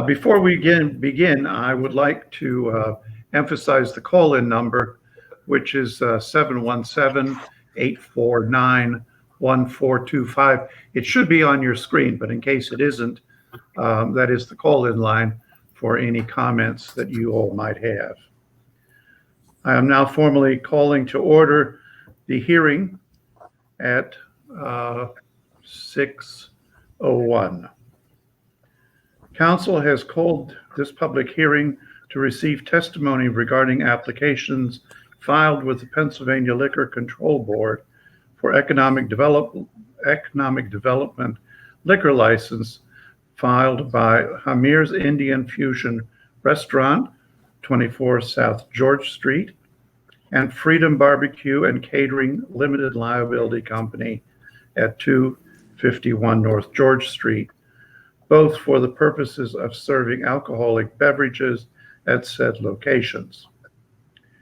Before we begin, I would like to emphasize the call-in number, which is 717-849-1425. It should be on your screen, but in case it isn't, that is the call-in line for any comments that you all might have. I am now formally calling to order the hearing at 6:01. Council has called this public hearing to receive testimony regarding applications filed with the Pennsylvania Liquor Control Board for economic development liquor license filed by Hamir's Indian Fusion Restaurant, 24 South George Street, and Freedom Barbecue and Catering Limited Liability Company at 251 North George Street, both for the purposes of serving alcoholic beverages at said locations.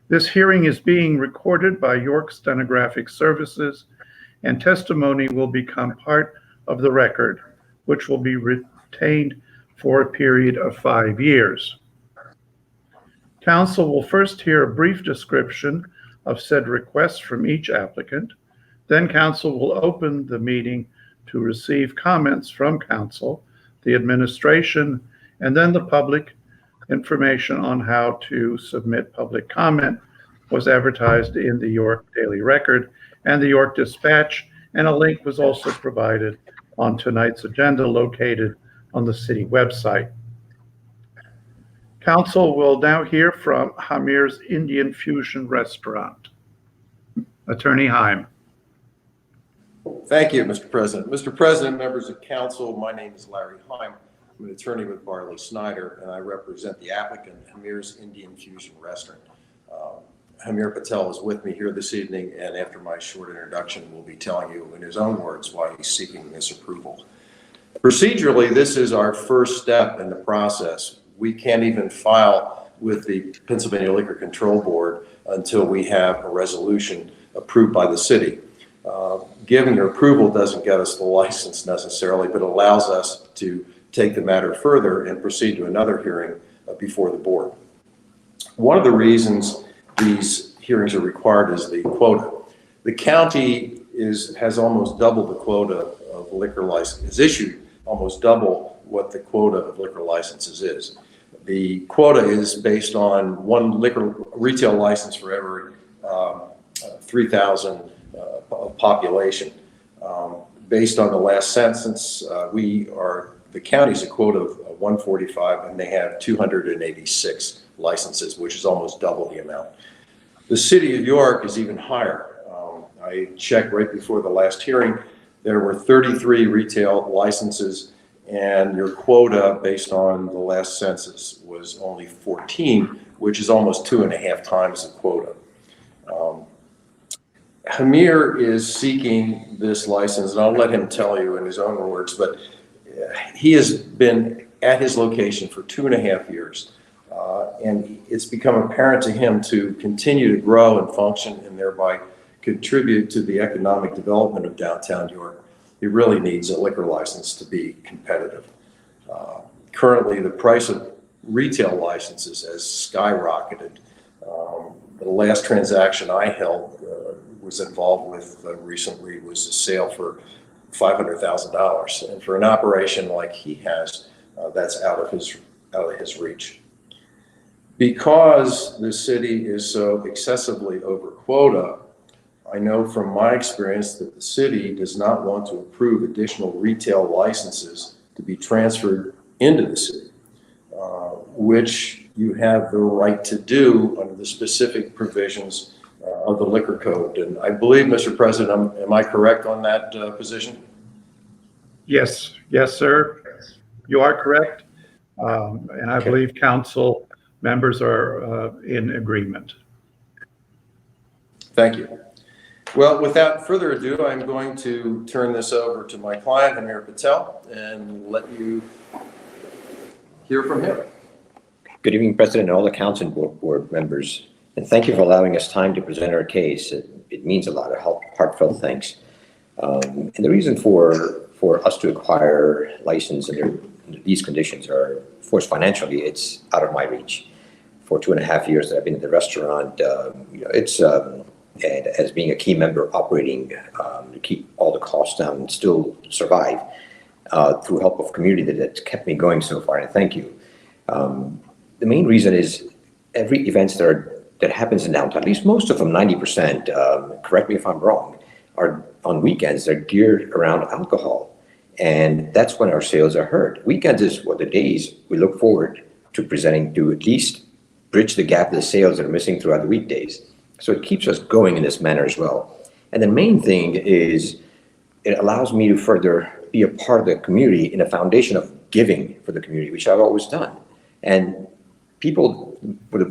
This hearing is being recorded by York Stenographic Services, and testimony will become part of the record, which will be retained for a period of 5 years. Council will first hear a brief description of said request from each applicant. Then council will open the meeting to receive comments from council, the administration, and then the public. Information on how to submit public comment was advertised in the York Daily Record and the York Dispatch, and a link was also provided on tonight's agenda located on the city website. Council will now hear from Hamir's Indian Fusion Restaurant. Attorney Heim. Thank you, Mr. President. Mr. President, members of council, my name is Larry Heim. I'm an attorney with Barber Snyder, and I represent the applicant, Hamir's Indian Fusion Restaurant. Hamir Patel is with me here this evening, and after my short introduction, will be telling you in his own words why he's seeking this approval. Procedurally, this is our first step in the process. We can't even file with the Pennsylvania Liquor Control Board until we have a resolution approved by the city. Giving your approval doesn't get us the license necessarily, but allows us to take the matter further and proceed to another hearing before the board. One of the reasons these hearings are required is the quota. The county has almost double the quota of liquor licenses, issued almost double what the quota of liquor licenses is. The quota is based on one liquor retail license for every 3,000 population. Based on the last census, the county's a quota of 145, and they have 286 licenses, which is almost double the amount. The city of York is even higher. I checked right before the last hearing. There were 33 retail licenses, and your quota based on the last census was only 14, which is almost 2.5 times the quota. Hamir is seeking this license, and I'll let him tell you in his own words, but he has been at his location for 2.5 years, and it's become apparent to him to continue to grow and function and thereby contribute to the economic development of downtown York. He really needs a liquor license to be competitive. Currently, the price of retail licenses has skyrocketed. The last transaction I held was involved with recently was a sale for $500,000, and for an operation like he has, that's out of his reach. Because the city is so excessively over quota, I know from my experience that the city does not want to approve additional retail licenses to be transferred into the city, which you have the right to do under the specific provisions of the liquor code. And I believe, Mr. President, am I correct on that position? Yes, sir. You are correct. And I believe council members are in agreement. Thank you. Well, without further ado, I'm going to turn this over to my client, Hamir Patel, and let you hear from him. Good evening, President, and all the council board members. And thank you for allowing us time to present our case. It means a lot of heartfelt thanks. And the reason for us to acquire license under these conditions are, of course, financially, it's out of my reach. For 2.5 years that I've been in the restaurant, and as being a key member operating to keep all the costs down and still survive through help of community that's kept me going so far, and thank you. The main reason is every event that happens in downtown, at least most of them, 90%, correct me if I'm wrong, are on weekends. They're geared around alcohol. And that's when our sales are hurt. Weekends is what the days we look forward to presenting to at least bridge the gap of the sales that are missing throughout the weekdays. So it keeps us going in this manner as well. And the main thing is it allows me to further be a part of the community in a foundation of giving for the community, which I've always done. And people,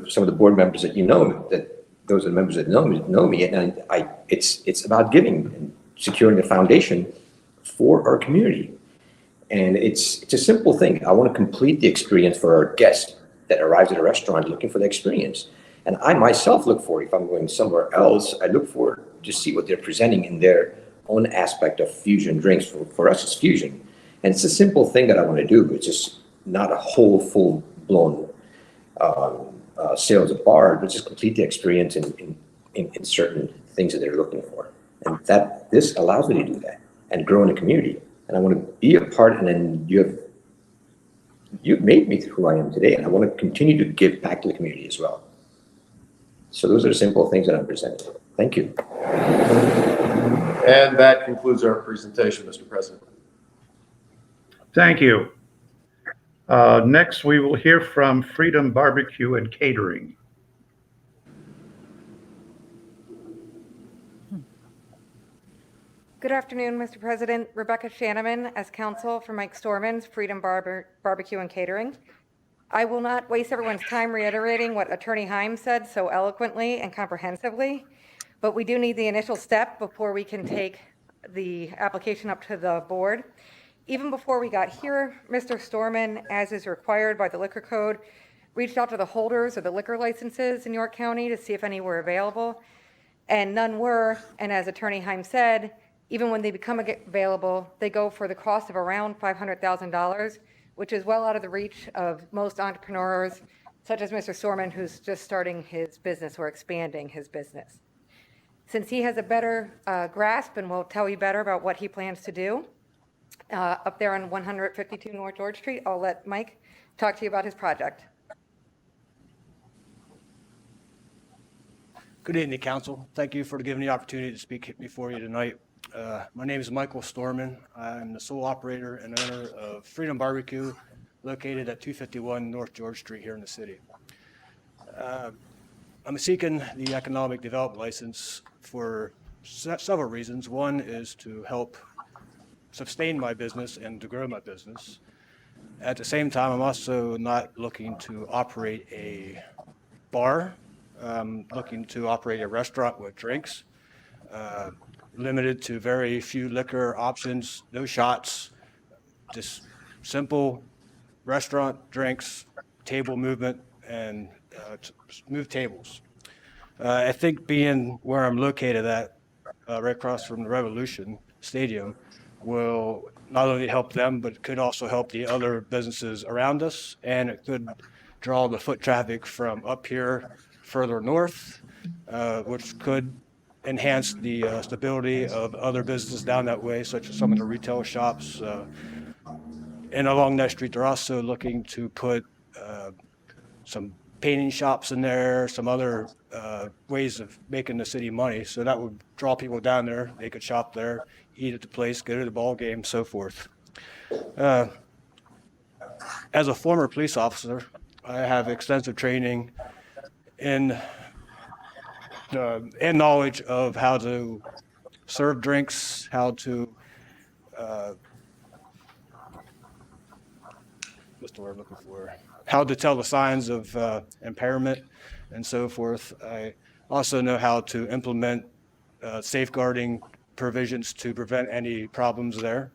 some of the board members that you know, that those are the members that know me, and it's about giving and securing the foundation for our community. And it's a simple thing. I want to complete the experience for our guests that arrives at a restaurant looking for the experience. And I myself look for, if I'm going somewhere else, I look for to see what they're presenting in their own aspect of fusion drinks. For us, it's fusion. And it's a simple thing that I want to do. It's just not a whole full-blown sales of bar, but just complete the experience in certain things that they're looking for. And this allows me to do that and grow in the community. And I want to be a part, and then you've made me who I am today, and I want to continue to give back to the community as well. So those are the simple things that I'm presenting. Thank you. And that concludes our presentation, Mr. President. Thank you. Next, we will hear from Freedom Barbecue and Catering. Good afternoon, Mr. President. Rebecca Shanneman as counsel for Mike Storman's Freedom Barbecue and Catering. I will not waste everyone's time reiterating what Attorney Heim said so eloquently and comprehensively, but we do need the initial step before we can take the application up to the board. Even before we got here, Mr. Storman, as is required by the Liquor Code, reached out to the holders of the liquor licenses in York County to see if any were available, and none were. And as Attorney Heim said, even when they become available, they go for the cost of around $500,000, which is well out of the reach of most entrepreneurs, such as Mr. Storman, who's just starting his business or expanding his business. Since he has a better grasp and will tell you better about what he plans to do up there on 152 North George Street, I'll let Mike talk to you about his project. Good evening, Council. Thank you for giving me the opportunity to speak before you tonight. My name is Michael Storman. I'm the sole operator and owner of Freedom Barbecue, located at 251 North George Street here in the city. I'm seeking the economic development license for several reasons. One is to help sustain my business and to grow my business. At the same time, I'm also not looking to operate a bar. I'm looking to operate a restaurant with drinks. Limited to very few liquor options, no shots, just simple restaurant drinks, table movement, and smooth tables. I think being where I'm located at, right across from the Revolution Stadium, will not only help them, but could also help the other businesses around us, and it could draw the foot traffic from up here further north, which could enhance the stability of other businesses down that way, such as some of the retail shops. And along that street, they're also looking to put some painting shops in there, some other ways of making the city money. So that would draw people down there. They could shop there, eat at the place, go to the ball game, so forth. As a former police officer, I have extensive training in and knowledge of how to serve drinks, how to what's the word I'm looking for? How to tell the signs of impairment and so forth. I also know how to implement safeguarding provisions to prevent any problems there.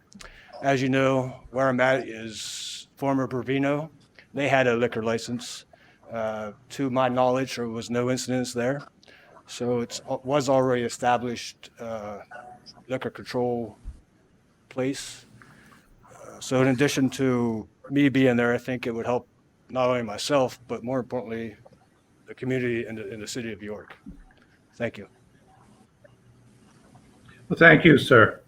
As you know, where I'm at is former Bravino. They had a liquor license. To my knowledge, there was no incidents there. So it was already established liquor control place. So in addition to me being there, I think it would help not only myself, but more importantly, the community and the city of York. Thank you. Well, thank you, sir.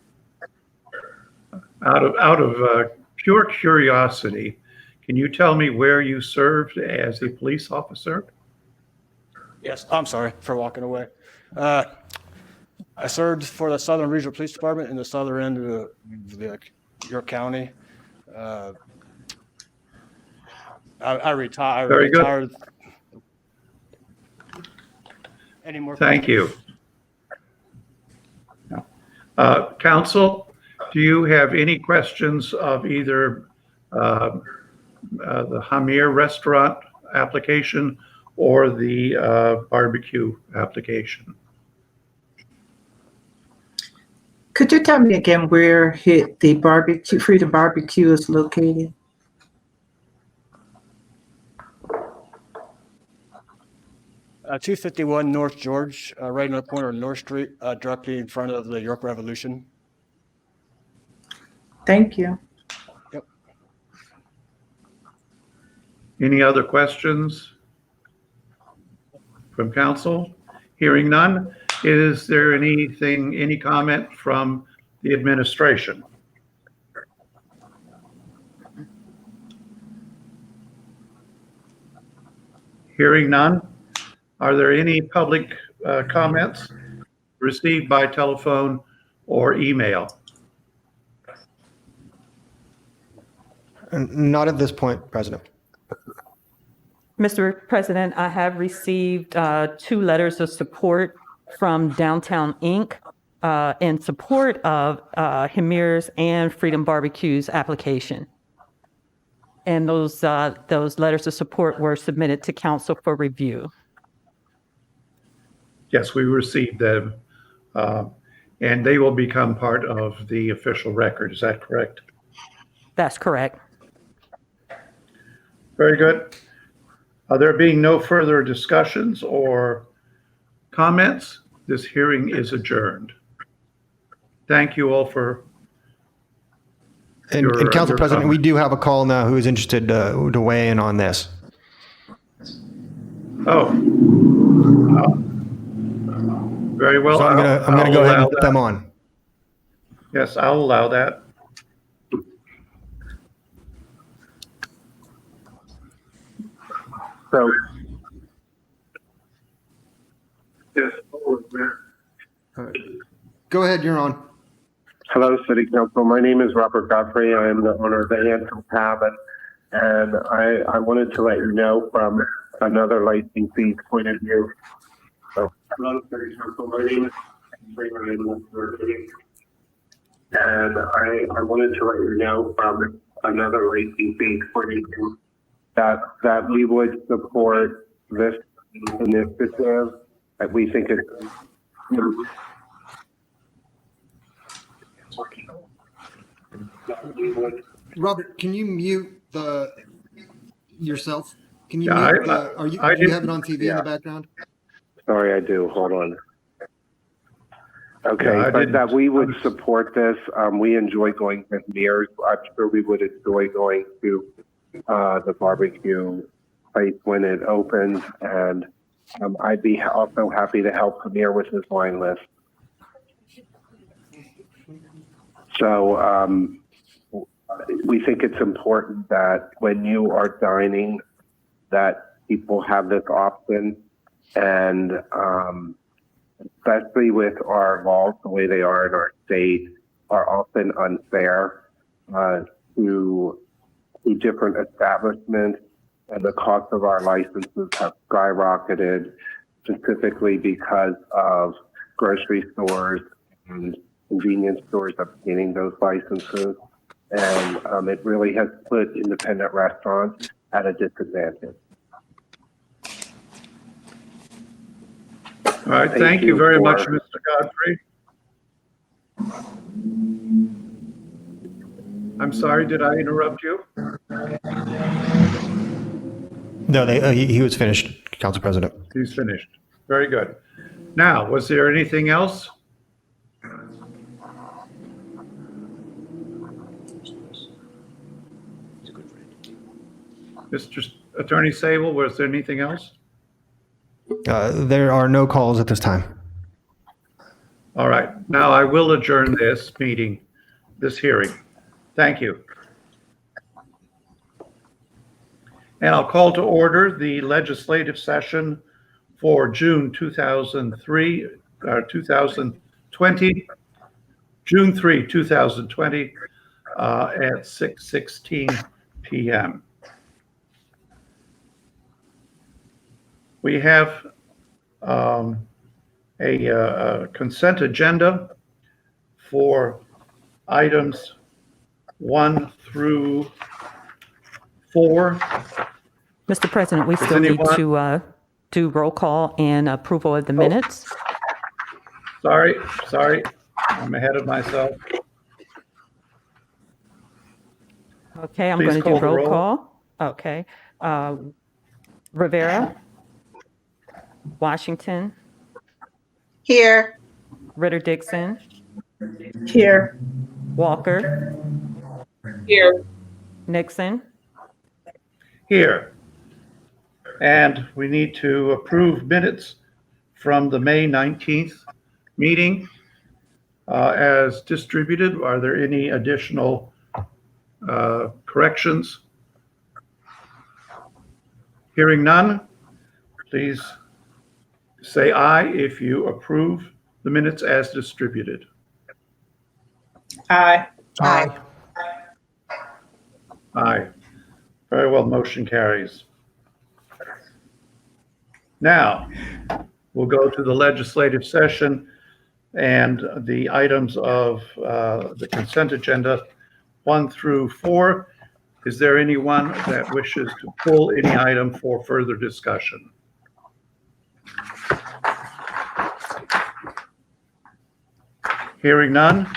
Out of pure curiosity, can you tell me where you served as a police officer? Yes, I'm sorry for walking away. I served for the Southern Regional Police Department in the southern end of the York County. I Very good. retired. Any more Thank you. Council, do you have any questions of either the Hamir restaurant application or the barbecue application? Could you tell me again where the barbecue, Freedom Barbecue is located? 251 North George, right on the corner of North Street, directly in front of the York Revolution. Thank you. Yep. Any other questions from council? Hearing none, is there any comment from the administration? Hearing none, are there any public comments received by telephone or email? Not at this point, President. Mr. President, I have received 2 letters of support from Downtown Inc. In support of Hamir's and Freedom Barbecue's application. And those letters of support were submitted to council for review. Yes, we received them, and they will become part of the official record. Is that correct? That's correct. Very good. There being no further discussions or comments, this hearing is adjourned. Thank you all for And Council President, comment. we do have a call now who is interested to weigh in on this. Oh. Very well. So I'm gonna go ahead and put them on. Yes, I'll allow that. So, Go ahead, you're on. hello, City Council. My name is Robert Godfrey. I am the owner of the Anthem Tavern, and I wanted to let you know from another licensee's point of view. So, hello, City Council. My name is and I wanted to let you know from another licensee's point of view that we would support this initiative. That we think it's Robert, can you mute yourself? Can you Yeah, mute do you have it didn't- on TV in the background? Sorry, I do. Hold on. Okay, Yeah, I but didn't- that we would support this. We enjoy going to Mears. I'm sure we would enjoy going to the barbecue place when it opens, and I'd be also happy to help Amir with his wine list. So we think it's important that when you are dining, that people have this option, and especially with our laws the way they are in our state, are often unfair to different establishments, and the cost of our licenses have skyrocketed, specifically because of grocery stores and convenience stores obtaining those licenses. And it really has put independent restaurants at a disadvantage. All right, thank you very much, Mr. Godfrey. I'm sorry, did I interrupt you? No, he was finished, Council President. He's finished. Very good. Now, was there anything else? Mr. Attorney Sable, was there anything else? There are no calls at this time. All right, now I will adjourn this meeting, this hearing. Thank you. And I'll call to order the legislative session for June 2020, June 3, 2020, at 6:16 p.m. We have a consent agenda for items 1 through 4. Mr. President, we Does still need anyone- to do roll call and approval of the minutes. Sorry, I'm ahead of myself. Okay, I'm Please going to call do the roll roll. call. Okay. Rivera, Washington, Here. Ritter Dixon, Here. Walker, Here. Nixon. Here. And we need to approve minutes from the May 19th meeting as distributed. Are there any additional corrections? Hearing none, please say aye if you approve the minutes as distributed. Aye. Aye. Aye. Very well, motion carries. Now, we'll go to the legislative session and the items of the consent agenda 1 through 4. Is there anyone that wishes to pull any item for further discussion? Hearing none.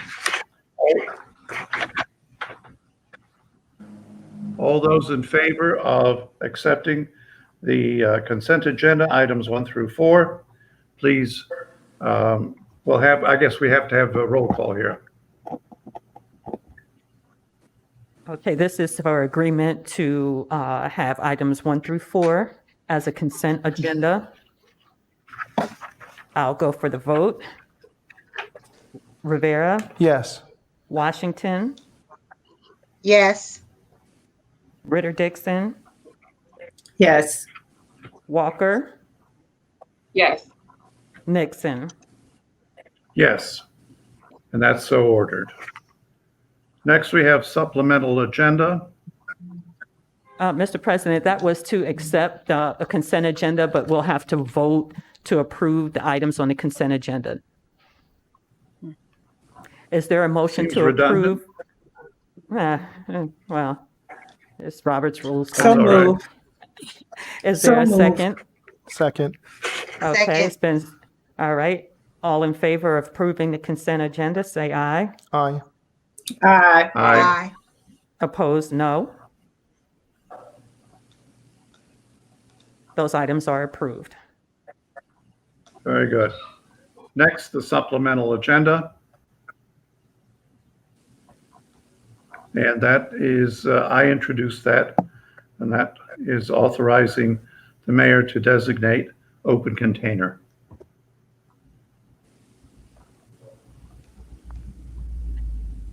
All those in favor of accepting the consent agenda, items 1 through 4, please, I guess we have to have a roll call here. Okay, this is for agreement to have items 1 through 4 as a consent agenda. I'll go for the vote. Rivera, Yes. Washington, Yes. Ritter Dixon, Yes. Walker, Yes. Nixon. Yes, and that's so ordered. Next, we have supplemental agenda. Mr. President, that was to accept a consent agenda, but we'll have to vote to approve the items on the consent agenda. Is there a motion Seems to redundant. approve? Well, it's Robert's rules. So all right. moved. Is there a So moved. second? Second. Okay, Second. it's been, all right. All in favor of approving the consent agenda, say aye. Aye. Aye. Aye. Aye. Opposed, no. Those items are approved. Very good. Next, the supplemental agenda. And that is, I introduced that, and that is authorizing the mayor to designate open container.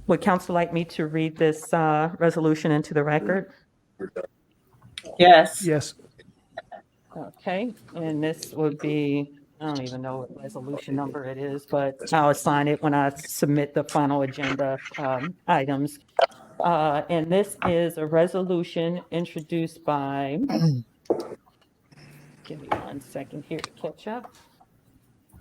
Would council like me to read this resolution into the record? Yes. Yes. Okay, and this would be, I don't even know what resolution number it is, but I'll assign it when I submit the final agenda items. And this is a resolution introduced by, give me 1 second here to catch up.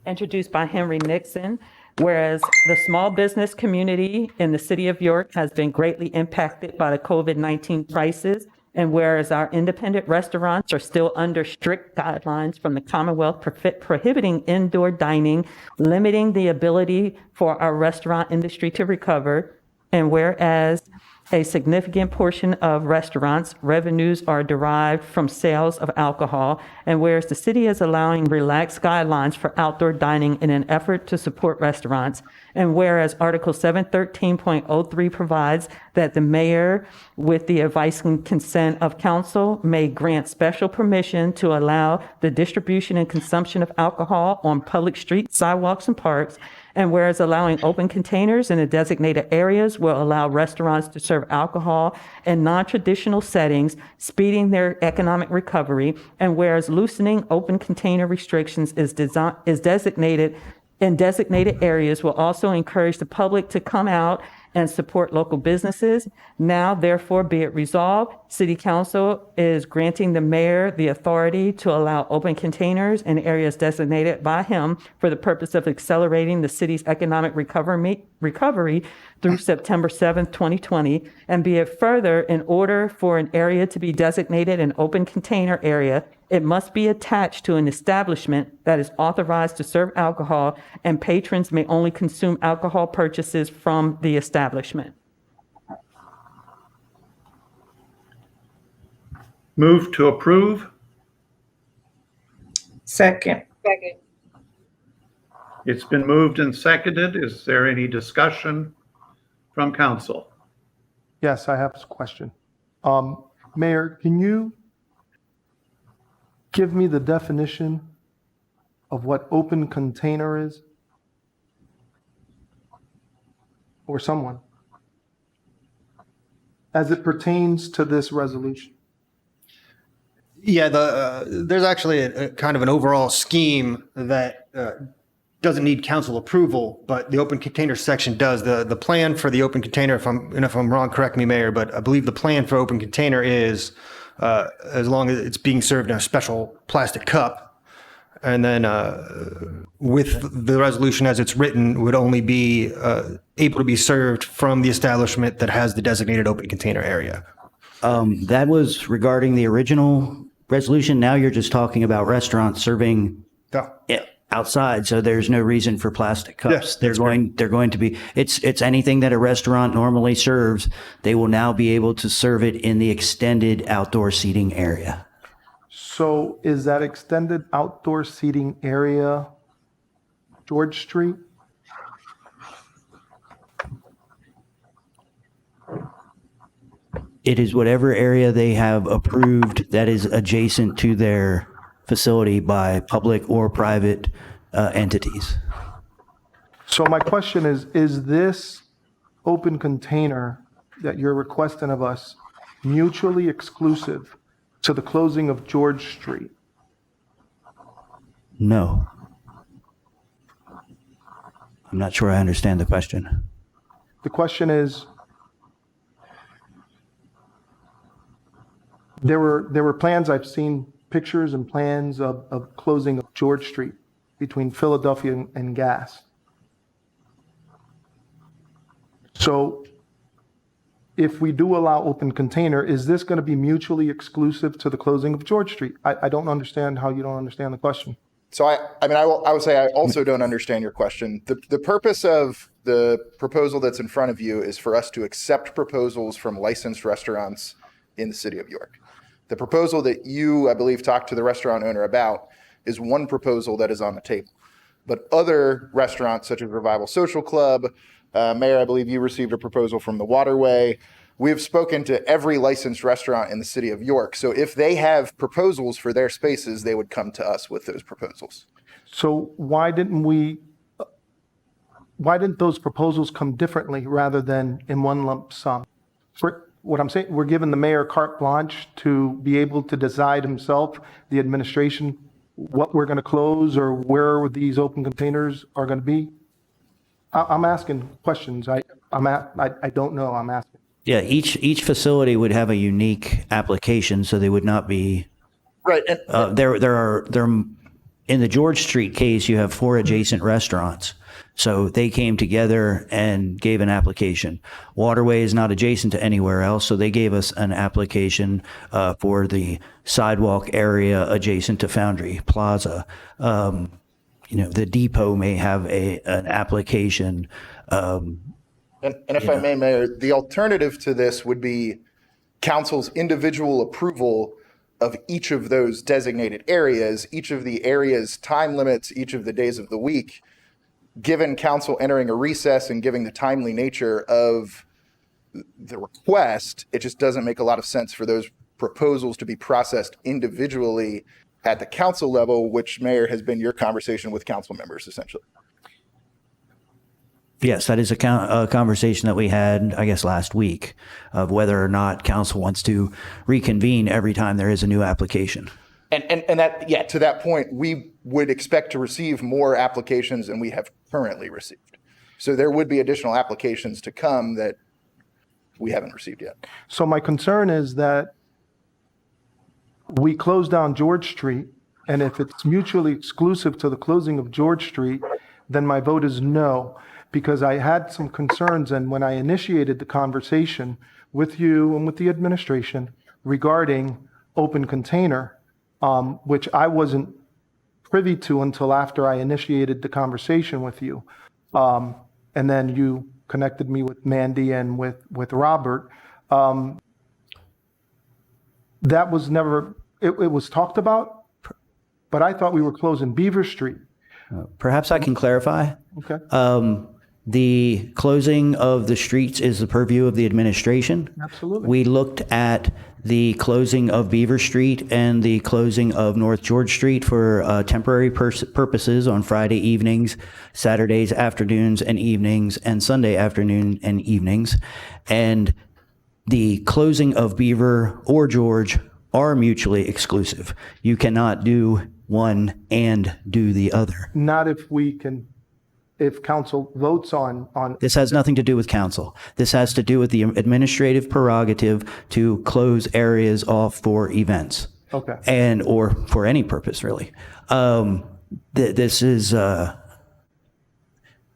Introduced by Henry Nixon, whereas the small business community in the city of York has been greatly impacted by the COVID-19 crisis, and whereas our independent restaurants are still under strict guidelines from the Commonwealth prohibiting indoor dining, limiting the ability for our restaurant industry to recover, and whereas A significant portion of restaurants' revenues are derived from sales of alcohol, and whereas the city is allowing relaxed guidelines for outdoor dining in an effort to support restaurants, and whereas Article 713.03 provides that the mayor, with the advice and consent of council, may grant special permission to allow the distribution and consumption of alcohol on public streets, sidewalks, and parks, and whereas allowing open containers in the designated areas will allow restaurants to serve alcohol in non-traditional settings, speeding their economic recovery, and whereas loosening open container restrictions is designated in designated areas will also encourage the public to come out and support local businesses. Now, therefore, be it resolved, City Council is granting the mayor the authority to allow open containers in areas designated by him for the purpose of accelerating the city's economic recovery through September 7th, 2020. And be it further, in order for an area to be designated an open container area, it must be attached to an establishment that is authorized to serve alcohol, and patrons may only consume alcohol purchases from the establishment. Move to approve. Second. Second. It's been moved and seconded. Is there any discussion from council? Yes, I have a question. Mayor, can you give me the definition of what open container is? Or someone, as it pertains to this resolution? Yeah, there's actually a kind of an overall scheme that doesn't need council approval, but the open container section does. The plan for the open container, if I'm wrong, correct me, Mayor, but I believe the plan for open container is as long as it's being served in a special plastic cup. And then with the resolution as it's written, would only be able to be served from the establishment that has the designated open container area. That was regarding the original resolution. Now you're just talking about restaurants serving outside, so there's no reason for plastic cups. Yes, they're going to be, it's anything that a restaurant normally serves. They will now be able to serve it in the extended outdoor seating area. So is that extended outdoor seating area George Street? It is whatever area they have approved that is adjacent to their facility by public or private entities. So my question is this open container that you're requesting of us mutually exclusive to the closing of George Street? No. I'm not sure I understand the question. The question is, there were plans, I've seen pictures and plans of closing of George Street between Philadelphia and Gas. So if we do allow open container, is this going to be mutually exclusive to the closing of George Street? I don't understand how you don't understand the question. So I would say I also don't understand your question. The purpose of the proposal that's in front of you is for us to accept proposals from licensed restaurants in the city of York. The proposal that you, I believe, talked to the restaurant owner about is one proposal that is on the table. But other restaurants such as Revival Social Club, Mayor, I believe you received a proposal from the Waterway. We have spoken to every licensed restaurant in the city of York. So if they have proposals for their spaces, they would come to us with those proposals. So why didn't those proposals come differently rather than in one lump sum? For what I'm saying, we're giving the mayor carte blanche to be able to decide himself, the administration, what we're going to close or where these open containers are going to be. I'm asking questions. I don't know. I'm asking. Yeah, each facility would have a unique application, so they would not be right. There in the George Street case, you have 4 adjacent restaurants, so they came together and gave an application. Waterway is not adjacent to anywhere else, so they gave us an application for the sidewalk area adjacent to Foundry Plaza. The depot may have an application And if I may, Mayor, the alternative to this would be council's individual approval of each of those designated areas, each of the areas' time limits, each of the days of the week. Given council entering a recess and given the timely nature of the request, it just doesn't make a lot of sense for those proposals to be processed individually at the council level, which, Mayor, has been your conversation with council members, essentially. Yes, that is a conversation that we had, I guess, last week of whether or not council wants to reconvene every time there is a new application. And that, yeah, to that point, we would expect to receive more applications than we have currently received. So there would be additional applications to come that we haven't received yet. So my concern is that we close down George Street, and if it's mutually exclusive to the closing of George Street, then my vote is no, because I had some concerns, and when I initiated the conversation with you and with the administration regarding open container, which I wasn't privy to until after I initiated the conversation with you. And then you connected me with Mandy and with Robert. That was never, it was talked about, but I thought we were closing Beaver Street. Perhaps I can clarify. Okay. The closing of the streets is the purview of the administration. Absolutely. We looked at the closing of Beaver Street and the closing of North George Street for temporary purposes on Friday evenings, Saturdays afternoons and evenings, and Sunday afternoon and evenings. And the closing of Beaver or George are mutually exclusive. You cannot do one and do the other. Not if we can, if council votes on. This has nothing to do with council. This has to do with the administrative prerogative to close areas off for events. Okay. And, or for any purpose, really. This is,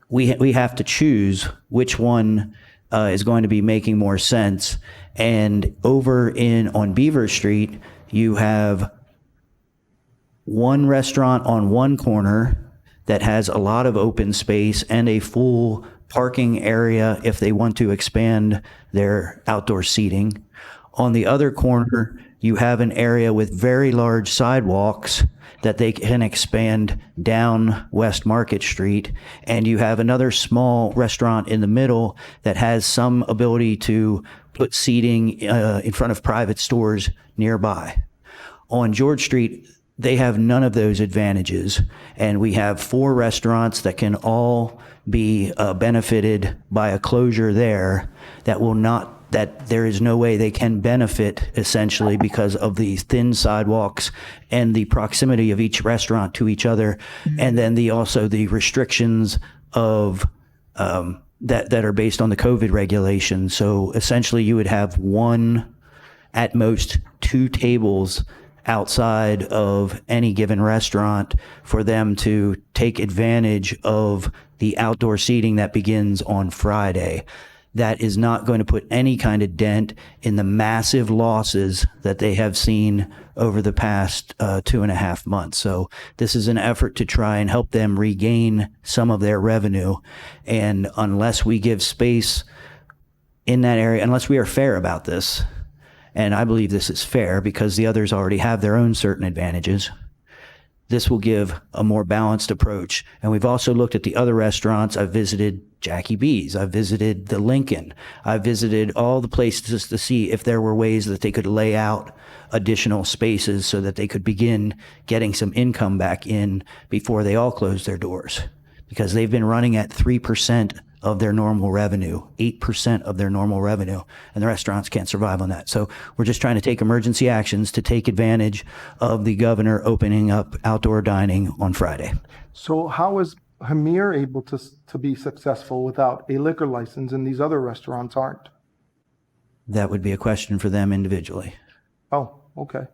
we have to choose which one is going to be making more sense. And over on Beaver Street, you have one restaurant on one corner that has a lot of open space and a full parking area if they want to expand their outdoor seating. On the other corner, you have an area with very large sidewalks that they can expand down West Market Street. And you have another small restaurant in the middle that has some ability to put seating in front of private stores nearby. On George Street, they have none of those advantages. And we have 4 restaurants that can all be benefited by a closure there that will not, that there is no way they can benefit essentially because of the thin sidewalks and the proximity of each restaurant to each other. And then also the restrictions of that are based on the COVID regulations. So essentially you would have one, at most 2 tables outside of any given restaurant for them to take advantage of the outdoor seating that begins on Friday. That is not going to put any kind of dent in the massive losses that they have seen over the past 2.5 months. So this is an effort to try and help them regain some of their revenue. And unless we give space in that area, unless we are fair about this, and I believe this is fair because the others already have their own certain advantages, this will give a more balanced approach. And we've also looked at the other restaurants. I've visited Jackie B's. I've visited the Lincoln. I've visited all the places to see if there were ways that they could lay out additional spaces so that they could begin getting some income back in before they all close their doors. Because they've been running at 3% of their normal revenue, 8% of their normal revenue, and the restaurants can't survive on that. So we're just trying to take emergency actions to take advantage of the governor opening up outdoor dining on Friday. So how is Hamir able to be successful without a liquor license and these other restaurants aren't? That would be a question for them individually. Oh, okay.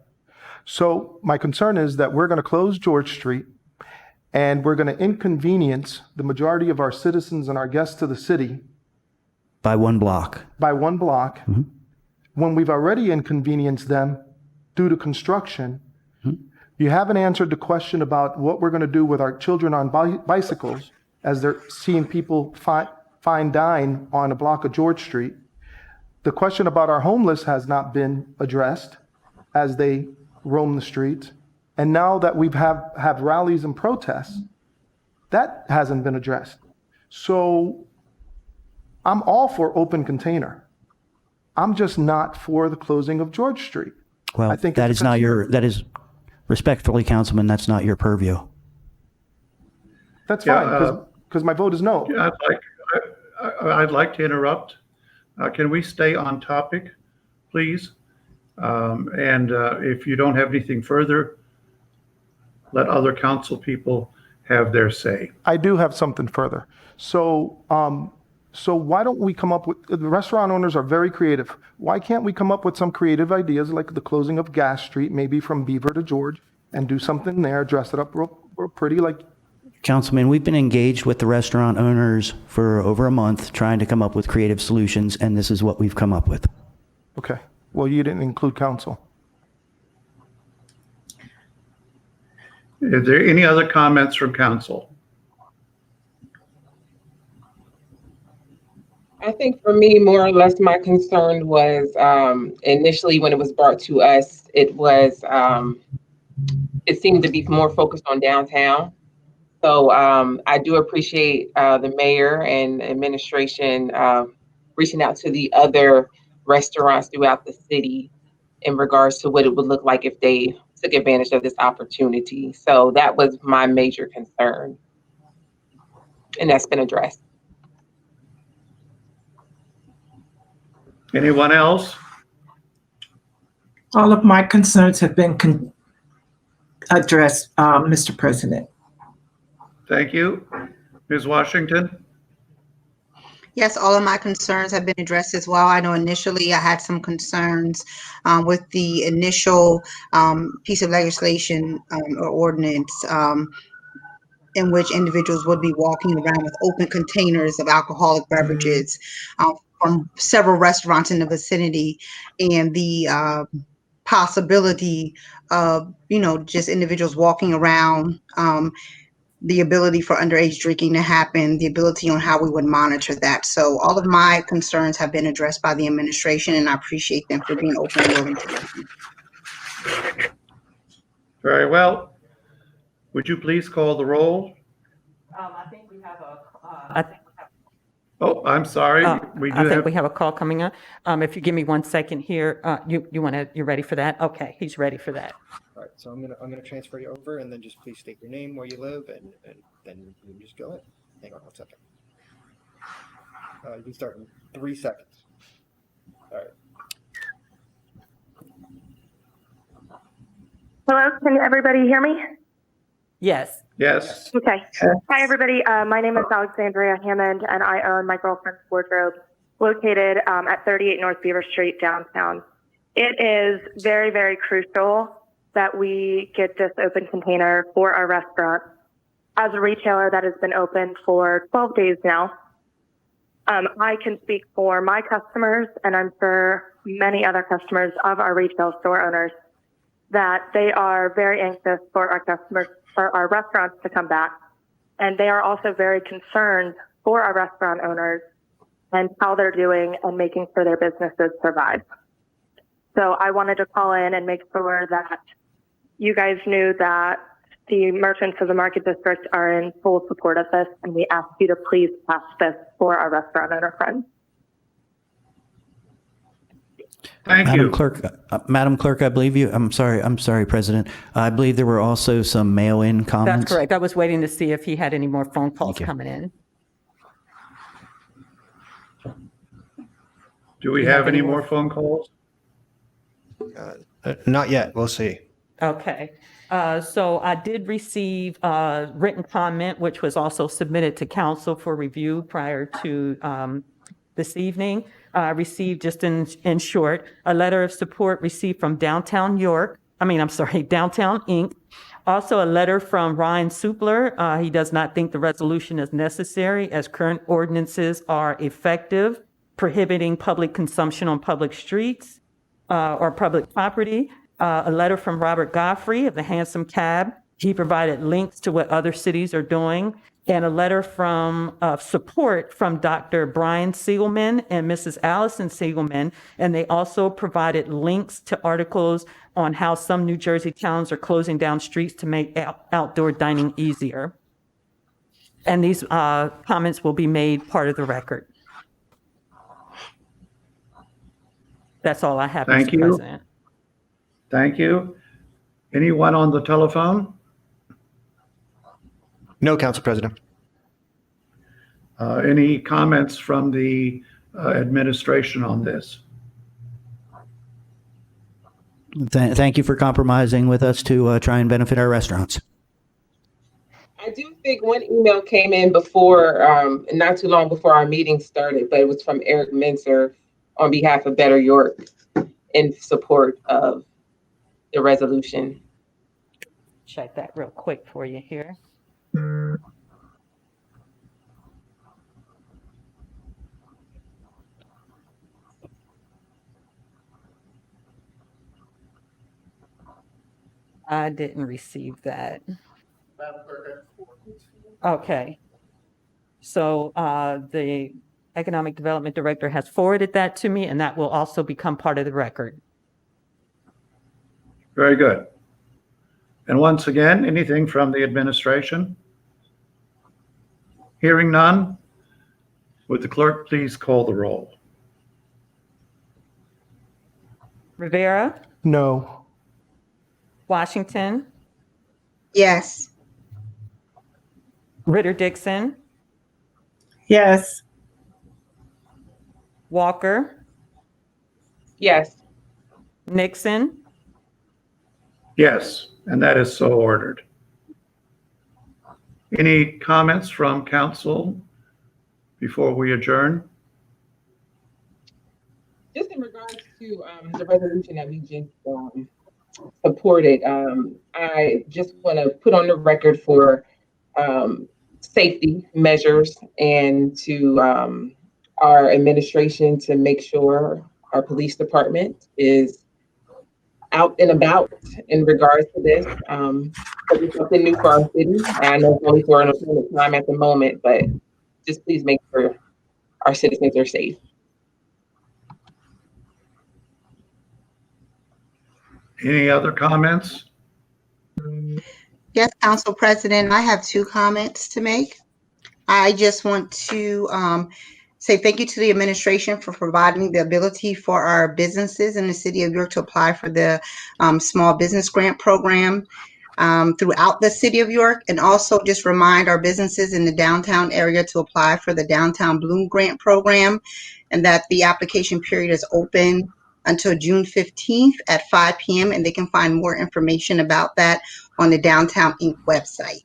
So my concern is that we're going to close George Street and we're going to inconvenience the majority of our citizens and our guests to the city by one block. Mm-hmm. When we've already inconvenienced them due to construction. Mm-hmm. You haven't answered the question about what we're going to do with our children on bicycles as they're seeing people fine dine on a block of George Street. The question about our homeless has not been addressed as they roam the streets. And now that we've have rallies and protests, that hasn't been addressed. So I'm all for open container. I'm just not for the closing of George Street. Well, I think that it's is not your, that is respectfully, Councilman, that's not your purview. That's Yeah, fine, because my vote is no. I'd like to interrupt. Can we stay on topic, please? And if you don't have anything further, let other council people have their say. I do have something further. So why don't we come up with, the restaurant owners are very creative. Why can't we come up with some creative ideas like the closing of Gas Street, maybe from Beaver to George, and do something there, dress it up real pretty, like. Councilman, we've been engaged with the restaurant owners for over a month trying to come up with creative solutions, and this is what we've come up with. Okay, well, you didn't include council. Is there any other comments from council? I think for me, more or less, my concern was initially when it was brought to us, it seemed to be more focused on downtown. So I do appreciate the mayor and administration reaching out to the other restaurants throughout the city in regards to what it would look like if they took advantage of this opportunity. So that was my major concern, and that's been addressed. Anyone else? All of my concerns have been addressed, Mr. President. Thank you. Ms. Washington? Yes, all of my concerns have been addressed as well. I know initially I had some concerns with the initial piece of legislation or ordinance in which individuals would be walking around with open containers of alcoholic beverages from several restaurants in the vicinity, and the possibility of, just individuals walking around, the ability for underage drinking to happen, the ability on how we would monitor that. So all of my concerns have been addressed by the administration, and I appreciate them for being open and willing to listen. Very well. Would you please call the roll? I think we have Oh, I'm sorry. We have a call coming up. If you give me 1 second here, you're ready for that? Okay, he's ready for that. All right, so I'm gonna transfer you over, and then just please state your name, where you live, and then you can just go ahead. Hang on 1 second. You can start in 3 seconds. All right. Hello, can everybody hear me? Yes. Yes. Okay. Hi, everybody. My name is Alexandria Hammond, and I own My Girlfriend's Wardrobe, located at 38 North Beaver Street, downtown. It is very, very crucial that we get this open container for our restaurant. As a retailer that has been open for 12 days now, I can speak for my customers, and I'm sure many other customers of our retail store owners, that they are very anxious for our restaurants to come back. And they are also very concerned for our restaurant owners and how they're doing and making sure their businesses survive. So I wanted to call in and make sure that you guys knew that the merchants of the Market District are in full support of this, and we ask you to please pass this for our restaurant owner friends. Thank Madam you. Clerk, Madam Clerk, I believe I'm sorry, President. I believe there were also some mail-in comments. That's correct. I was waiting to see if he had any more phone calls coming in. Do we have any more phone calls? Not yet. We'll see. Okay. So I did receive a written comment, which was also submitted to council for review prior to this evening. I received, just in short, a letter of support received from Downtown Inc. Also a letter from Ryan Supler. He does not think the resolution is necessary as current ordinances are effective, prohibiting public consumption on public streets or public property. A letter from Robert Godfrey of the Handsome Cab. He provided links to what other cities are doing and a letter of support from Dr. Brian Siegelman and Mrs. Allison Siegelman. And they also provided links to articles on how some New Jersey towns are closing down streets to make outdoor dining easier. And these comments will be made part of the record. That's all I have, Thank Mr. you. President. Thank you. Anyone on the telephone? No, Council President. Any comments from the administration on this? Thank you for compromising with us to try and benefit our restaurants. I do think one email came in before, not too long before our meeting started, but it was from Eric Minzer on behalf of Better York in support of the resolution. Check that real quick for you here. I didn't receive that. Okay. So the Economic Development Director has forwarded that to me, and that will also become part of the record. Very good. And once again, anything from the administration? Hearing none, would the clerk please call the roll? Rivera, No. Washington, Yes. Ritter Dixon, Yes. Walker, Yes. Nixon, Yes, and that is so ordered. Any comments from council before we adjourn? Just in regards to the resolution that we just supported, I just want to put on the record for safety measures and to our administration to make sure our police department is out and about in regards to this. It's something new for our city. I know it's only for an appointed time at the moment, but just please make sure our citizens are safe. Any other comments? Yes, Council President, I have two comments to make. I just want to say thank you to the administration for providing the ability for our businesses in the city of York to apply for the small business grant program throughout the city of York, and also just remind our businesses in the downtown area to apply for the Downtown Bloom Grant Program, and that the application period is open until June 15th at 5 p.m. and they can find more information about that on the Downtown Inc. website.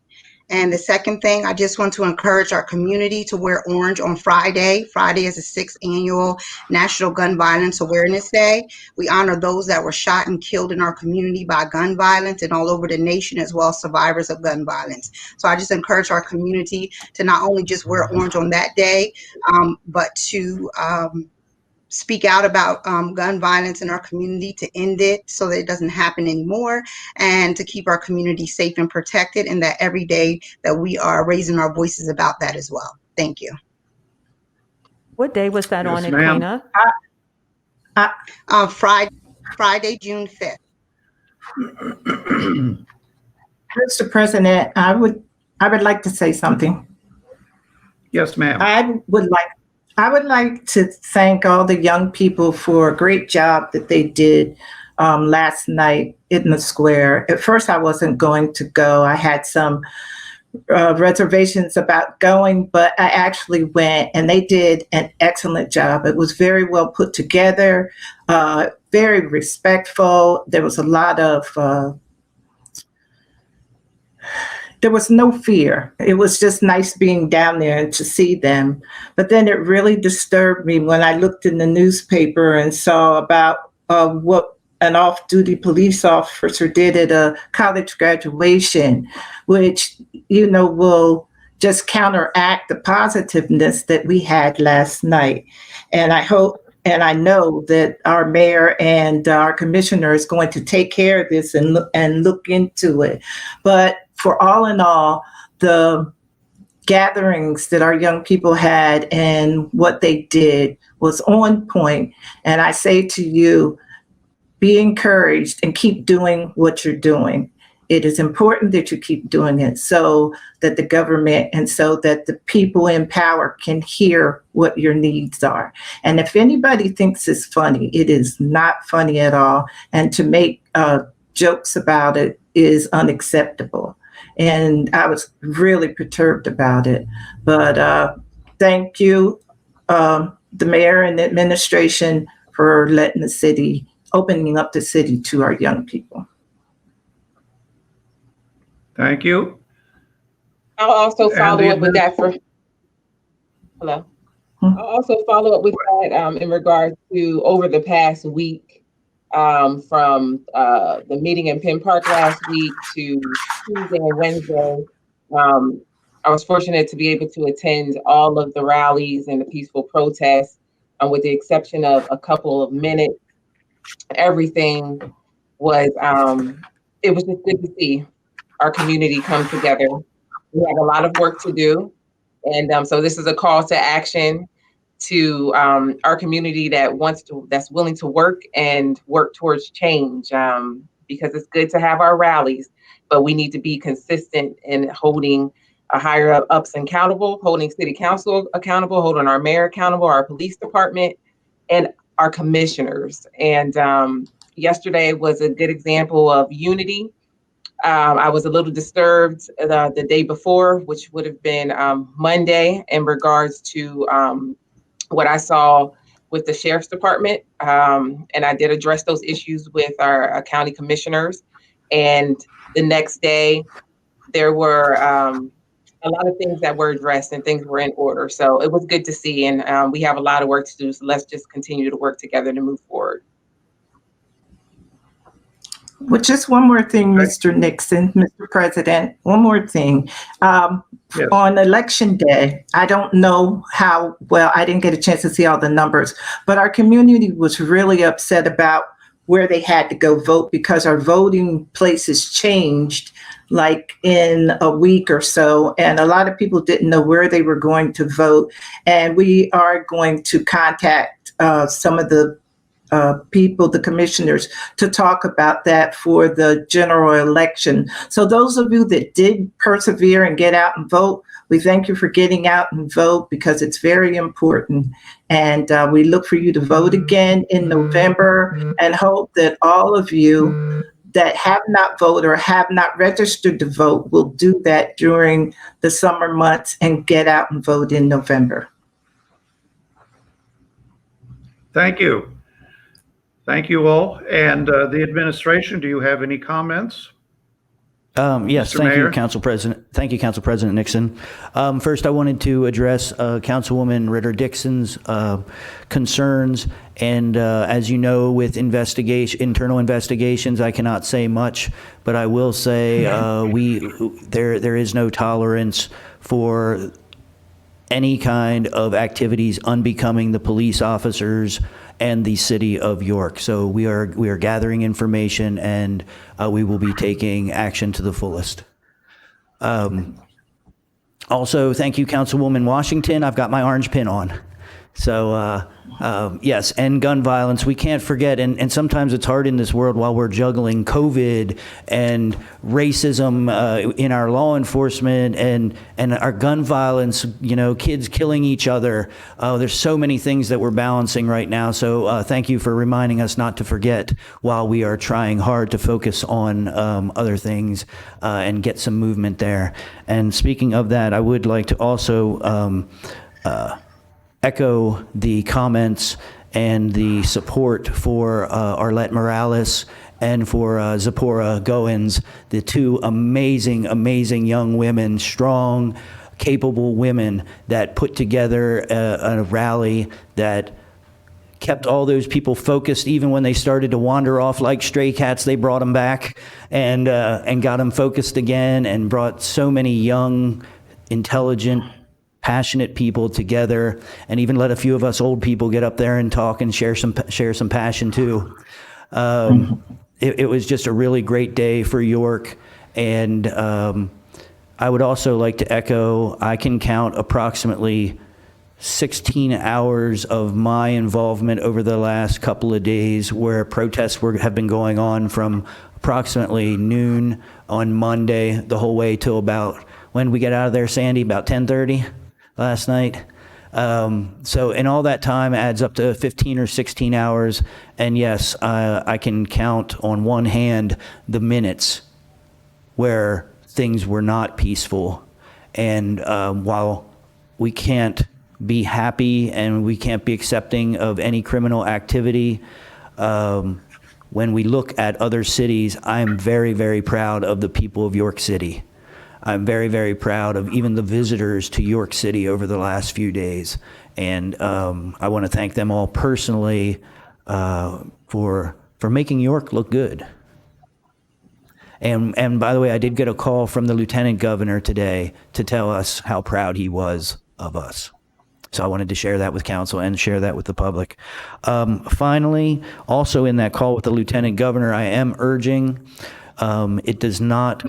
And the second thing, I just want to encourage our community to wear orange on Friday. Friday is the 6th annual National Gun Violence Awareness Day. We honor those that were shot and killed in our community by gun violence and all over the nation, as well as survivors of gun violence. So I just encourage our community to not only just wear orange on that day, but to speak out about gun violence in our community, to end it so that it doesn't happen anymore, and to keep our community safe and protected, and that every day that we are raising our voices about that as well. Thank you. What day was that on, Yes, ma'am. Equina? Friday, June 5th. Mr. President, I would like to say something. Yes, ma'am. I would like to thank all the young people for a great job that they did last night in the square. At first, I wasn't going to go. I had some reservations about going, but I actually went, and they did an excellent job. It was very well put together, very respectful. There was a lot of there was no fear. It was just nice being down there and to see them. But then it really disturbed me when I looked in the newspaper and saw about what an off-duty police officer did at a college graduation, which, will just counteract the positiveness that we had last night. And I hope and I know that our mayor and our commissioner is going to take care of this and look into it. But for all in all, the gatherings that our young people had and what they did was on point. And I say to you, be encouraged and keep doing what you're doing. It is important that you keep doing it so that the government and so that the people in power can hear what your needs are. And if anybody thinks it's funny, it is not funny at all. And to make jokes about it is unacceptable. And I was really perturbed about it. But thank you, the mayor and the administration, for letting the city, opening up the city to our young people. Thank you. I'll also And follow the up with that for, hello. I'll also follow up with that in regards to over the past week, from the meeting in Penn Park last week to Tuesday and Wednesday. I was fortunate to be able to attend all of the rallies and the peaceful protests, with the exception of a couple of minutes. Everything was, it was just good to see our community come together. We have a lot of work to do. And so this is a call to action to our community that's willing to work and work towards change, because it's good to have our rallies, but we need to be consistent in holding higher ups accountable, holding city council accountable, holding our mayor accountable, our police department, and our commissioners. And yesterday was a good example of unity. I was a little disturbed the day before, which would have been Monday, in regards to what I saw with the sheriff's department. And I did address those issues with our county commissioners. And the next day, there were a lot of things that were addressed and things were in order. So it was good to see. And we have a lot of work to do. So let's just continue to work together to move forward. Well, just one more thing, Mr. Nixon, Mr. President, one more thing. Yes. On election day, I don't know how well, I didn't get a chance to see all the numbers, but our community was really upset about where they had to go vote because our voting places changed like in a week or so. And a lot of people didn't know where they were going to vote. And we are going to contact some of the people, the commissioners, to talk about that for the general election. So those of you that did persevere and get out and vote, we thank you for getting out and vote because it's very important. And we look for you to vote again in November and hope that all of you that have not voted or have not registered to vote will do that during the summer months and get out and vote in November. Thank you. Thank you all. And the administration, do you have any comments? Yes, Mr. thank you, Mayor? Council President. Thank you, Council President Nixon. First, I wanted to address Councilwoman Ritter-Dixon's concerns. And as you know, with internal investigations, I cannot say much, but I will say there is no tolerance for any kind of activities unbecoming the police officers and the city of York. So we are gathering information, and we will be taking action to the fullest. Also, thank you, Councilwoman Washington. I've got my orange pin on. So yes, and gun violence, we can't forget, and sometimes it's hard in this world while we're juggling COVID and racism in our law enforcement and our gun violence, kids killing each other. There's so many things that we're balancing right now. So thank you for reminding us not to forget while we are trying hard to focus on other things and get some movement there. And speaking of that, I would like to also echo the comments and the support for Arlette Morales and for Zipporah Goins, the two amazing, amazing young women, strong, capable women that put together a rally that kept all those people focused. Even when they started to wander off like stray cats, they brought them back and got them focused again, and brought so many young, intelligent, passionate people together, and even let a few of us old people get up there and talk and share some passion too. It was just a really great day for York, and I would also like to echo, I can count approximately 16 hours of my involvement over the last couple of days where protests have been going on from approximately noon on Monday the whole way till about, when did we get out of there, Sandy? About 10:30 last night. So, and all that time adds up to 15 or 16 hours. And yes, I can count on one hand the minutes where things were not peaceful. And while we can't be happy and we can't be accepting of any criminal activity, when we look at other cities, I'm very, very proud of the people of York City. I'm very, very proud of even the visitors to York City over the last few days. And I want to thank them all personally for making York look good. And by the way, I did get a call from the Lieutenant Governor today to tell us how proud he was of us. So I wanted to share that with council and share that with the public. Finally, also in that call with the Lieutenant Governor, I am urging it does not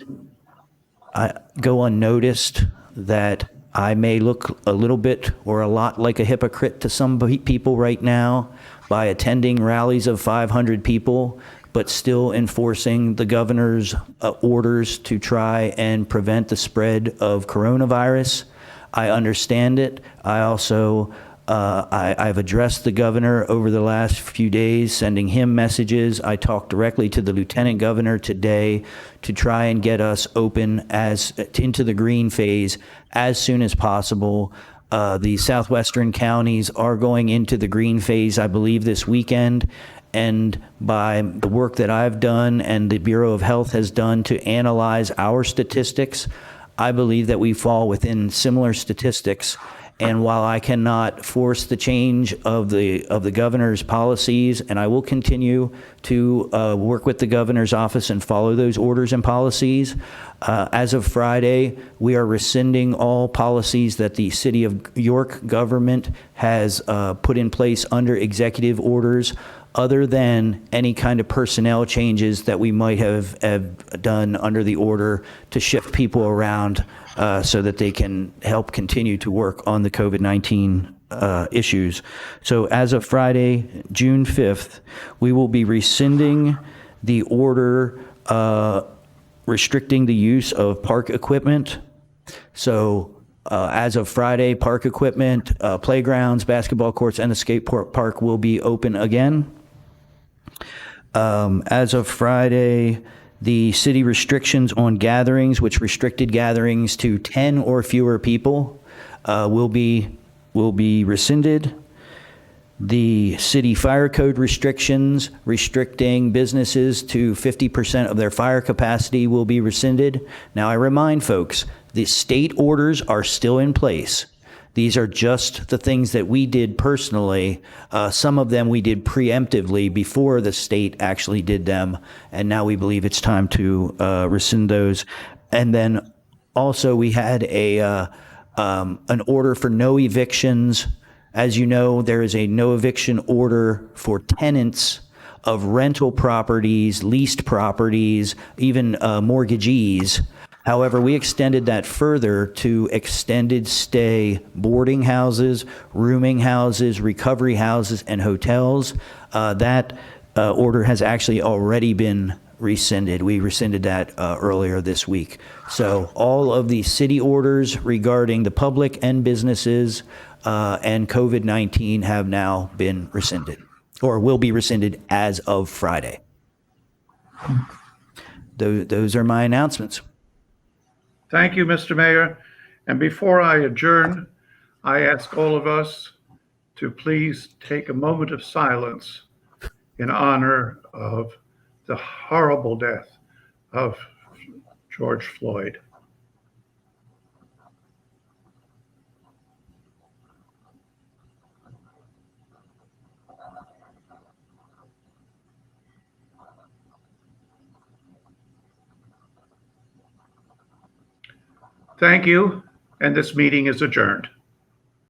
go unnoticed that I may look a little bit or a lot like a hypocrite to some people right now by attending rallies of 500 people, but still enforcing the governor's orders to try and prevent the spread of coronavirus. I understand it. I also, I've addressed the governor over the last few days, sending him messages. I talked directly to the lieutenant governor today to try and get us open into the green phase as soon as possible. The southwestern counties are going into the green phase, I believe, this weekend. And by the work that I've done and the Bureau of Health has done to analyze our statistics, I believe that we fall within similar statistics. And while I cannot force the change of the governor's policies, and I will continue to work with the governor's office and follow those orders and policies, as of Friday, we are rescinding all policies that the City of York government has put in place under executive orders, other than any kind of personnel changes that we might have done under the order to shift people around so that they can help continue to work on the COVID-19 issues. So as of Friday, June 5th, we will be rescinding the order restricting the use of park equipment. So as of Friday, park equipment, playgrounds, basketball courts, and the skate park will be open again. As of Friday, the city restrictions on gatherings, which restricted gatherings to 10 or fewer people, will be rescinded. The city fire code restrictions restricting businesses to 50% of their fire capacity will be rescinded. Now, I remind folks, the state orders are still in place. These are just the things that we did personally. Some of them we did preemptively before the state actually did them, and now we believe it's time to rescind those. And then also we had an order for no evictions. As you know, there is a no eviction order for tenants of rental properties, leased properties, even mortgagees. However, we extended that further to extended stay boarding houses, rooming houses, recovery houses, and hotels. That order has actually already been rescinded. We rescinded that earlier this week. So all of the city orders regarding the public and businesses and COVID-19 have now been rescinded, or will be rescinded as of Friday. Those are my announcements. Thank you, Mr. Mayor. And before I adjourn, I ask all of us to please take a moment of silence in honor of the horrible death of George Floyd. Thank you, and this meeting is adjourned.